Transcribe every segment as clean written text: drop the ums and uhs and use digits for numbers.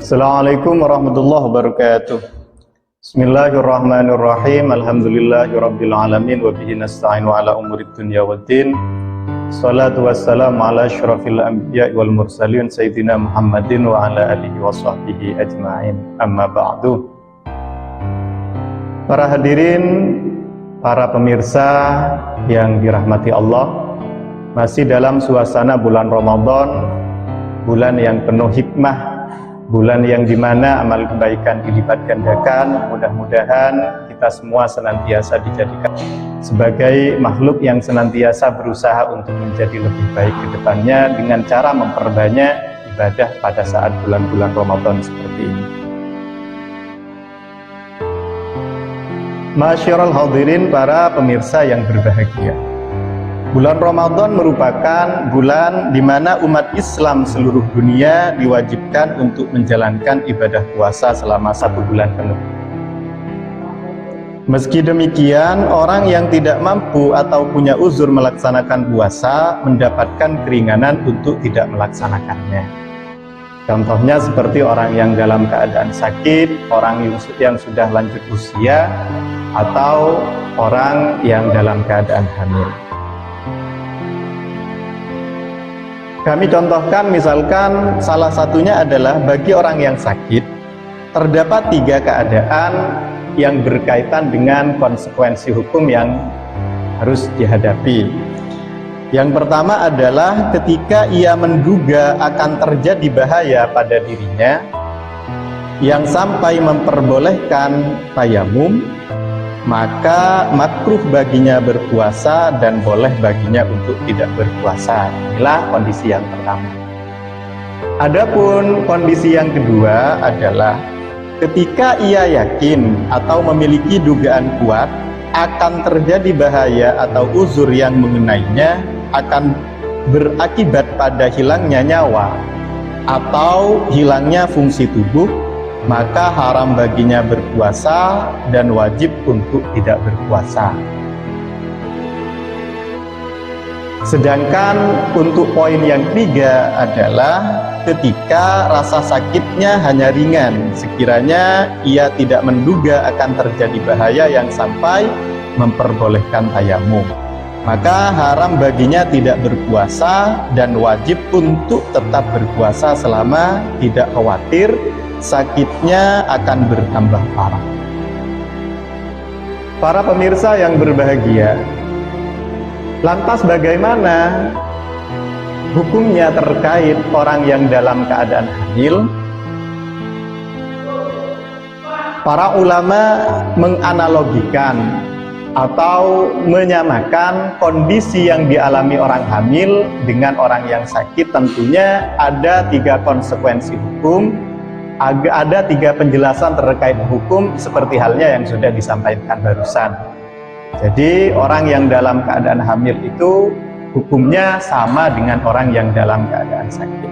Assalamualaikum warahmatullahi wabarakatuh. Bismillahirrahmanirrahim. Alhamdulillahirabbil alamin wa bihi nasta'inu ala umurid dunya waddin. Shalatu wassalamu ala asyrafil anbiya'i wal mursalin sayyidina Muhammadin wa ala alihi wa sahbihi ajma'in. Amma ba'du. Para hadirin, para pemirsa yang dirahmati Allah, masih dalam suasana bulan Ramadan, bulan yang penuh hikmah, bulan yang dimana amal kebaikan dilipat gandakan. Mudah-mudahan kita semua senantiasa dijadikan sebagai makhluk yang senantiasa berusaha untuk menjadi lebih baik ke depannya dengan cara memperbanyak ibadah pada saat bulan-bulan Ramadan seperti ini. Masyarul hadirin, para pemirsa yang berbahagia, bulan Ramadan merupakan bulan di mana umat Islam seluruh dunia diwajibkan untuk menjalankan ibadah puasa selama 1 bulan penuh. Meski demikian, orang yang tidak mampu atau punya uzur melaksanakan puasa mendapatkan keringanan untuk tidak melaksanakannya. Contohnya seperti orang yang dalam keadaan sakit, orang yang sudah lanjut usia, atau orang yang dalam keadaan hamil. Kami contohkan, misalkan salah satunya adalah bagi orang yang sakit, terdapat 3 keadaan yang berkaitan dengan konsekuensi hukum yang harus dihadapi. Yang pertama adalah ketika ia menduga akan terjadi bahaya pada dirinya yang sampai memperbolehkan tayamum, maka makruh baginya berpuasa dan boleh baginya untuk tidak berpuasa. Inilah kondisi yang pertama. Adapun kondisi yang kedua adalah ketika ia yakin atau memiliki dugaan kuat akan terjadi bahaya atau uzur yang mengenainya akan berakibat pada hilangnya nyawa atau hilangnya fungsi tubuh, maka haram baginya berpuasa dan wajib untuk tidak berpuasa. Sedangkan untuk poin yang ketiga adalah ketika rasa sakitnya hanya ringan, sekiranya ia tidak menduga akan terjadi bahaya yang sampai memperbolehkan tayamum, maka haram baginya tidak berpuasa dan wajib untuk tetap berpuasa selama tidak khawatir sakitnya akan bertambah parah. Para pemirsa yang berbahagia, lantas bagaimana hukumnya terkait orang yang dalam keadaan hamil? Para ulama menganalogikan atau menyamakan kondisi yang dialami orang hamil dengan orang yang sakit. Tentunya ada 3 konsekuensi hukum, ada 3 penjelasan terkait hukum seperti halnya yang sudah disampaikan barusan. Jadi orang yang dalam keadaan hamil itu hukumnya sama dengan orang yang dalam keadaan sakit.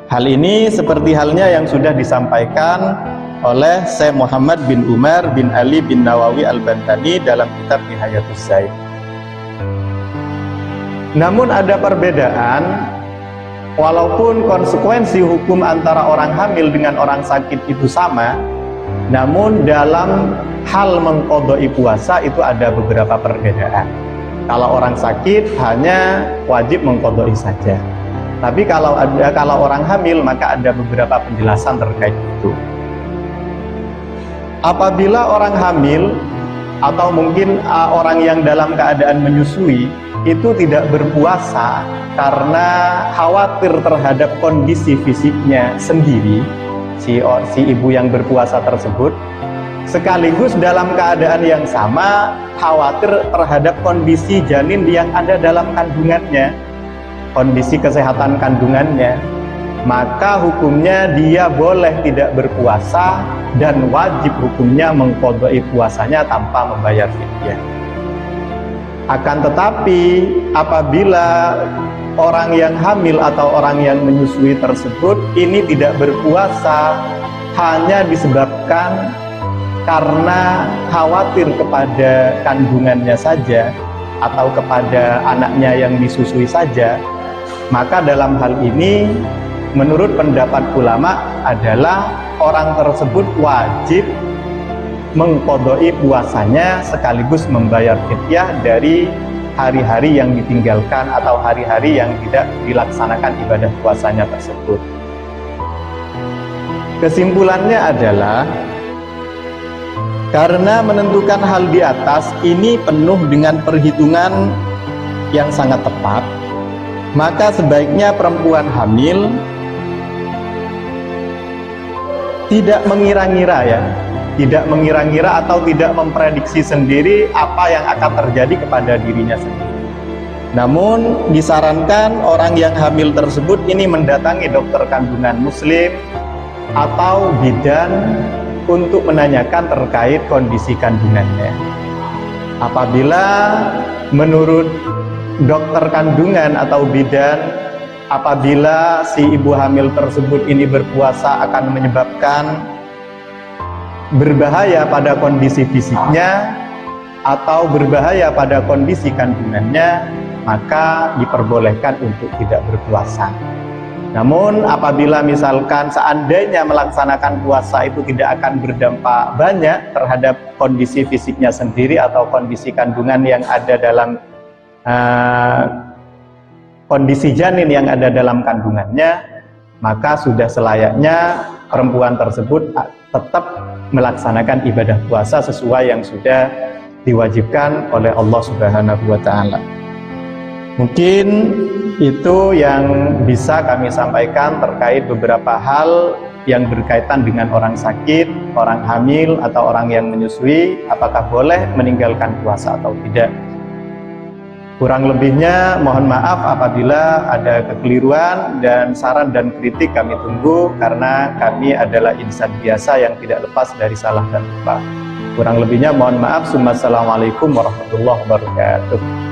Hal ini seperti halnya yang sudah disampaikan oleh Syekh Muhammad bin Umar bin Ali bin Nawawi Al-Bantani dalam kitab Nihayatus Zaid. Namun ada perbedaan, walaupun konsekuensi hukum antara orang hamil dengan orang sakit itu sama, namun dalam hal mengqodoi puasa itu ada beberapa perbedaan. Kalau orang sakit hanya wajib mengqodoi saja, tapi kalau orang hamil maka ada beberapa penjelasan terkait itu. Apabila orang hamil atau mungkin orang yang dalam keadaan menyusui itu tidak berpuasa karena khawatir terhadap kondisi fisiknya sendiri, si ibu yang berpuasa tersebut, sekaligus dalam keadaan yang sama khawatir terhadap kondisi janin yang ada dalam kandungannya, kondisi kesehatan kandungannya, maka hukumnya dia boleh tidak berpuasa dan wajib hukumnya mengqodoi puasanya tanpa membayar fidyah. Akan tetapi apabila orang yang hamil atau orang yang menyusui tersebut ini tidak berpuasa hanya disebabkan karena khawatir kepada kandungannya saja atau kepada anaknya yang disusui saja, maka dalam hal ini menurut pendapat ulama adalah orang tersebut wajib mengqodoi puasanya sekaligus membayar fidyah dari hari-hari yang ditinggalkan atau hari-hari yang tidak dilaksanakan ibadah puasanya tersebut. Kesimpulannya adalah karena menentukan hal di atas ini penuh dengan perhitungan yang sangat tepat, maka sebaiknya perempuan hamil tidak mengira-ngira atau tidak memprediksi sendiri apa yang akan terjadi kepada dirinya sendiri. Namun disarankan orang yang hamil tersebut ini mendatangi dokter kandungan muslim atau bidan untuk menanyakan terkait kondisi kandungannya. Apabila menurut dokter kandungan atau bidan, apabila si ibu hamil tersebut ini berpuasa akan menyebabkan berbahaya pada kondisi fisiknya atau berbahaya pada kondisi kandungannya, maka diperbolehkan untuk tidak berpuasa. Namun apabila misalkan seandainya melaksanakan puasa itu tidak akan berdampak banyak terhadap kondisi fisiknya sendiri atau kondisi kandungan yang ada dalam kondisi janin yang ada dalam kandungannya, maka sudah selayaknya perempuan tersebut tetap melaksanakan ibadah puasa sesuai yang sudah diwajibkan oleh Allah Subhanahu wa Ta'ala. Mungkin itu yang bisa kami sampaikan terkait beberapa hal yang berkaitan dengan orang sakit, orang hamil, atau orang yang menyusui, apakah boleh meninggalkan puasa atau tidak. Kurang lebihnya mohon maaf apabila ada kekeliruan, dan saran dan kritik kami tunggu karena kami adalah insan biasa yang tidak lepas dari salah dan lupa. Kurang lebihnya mohon maaf. Assalamualaikum warahmatullahi wabarakatuh.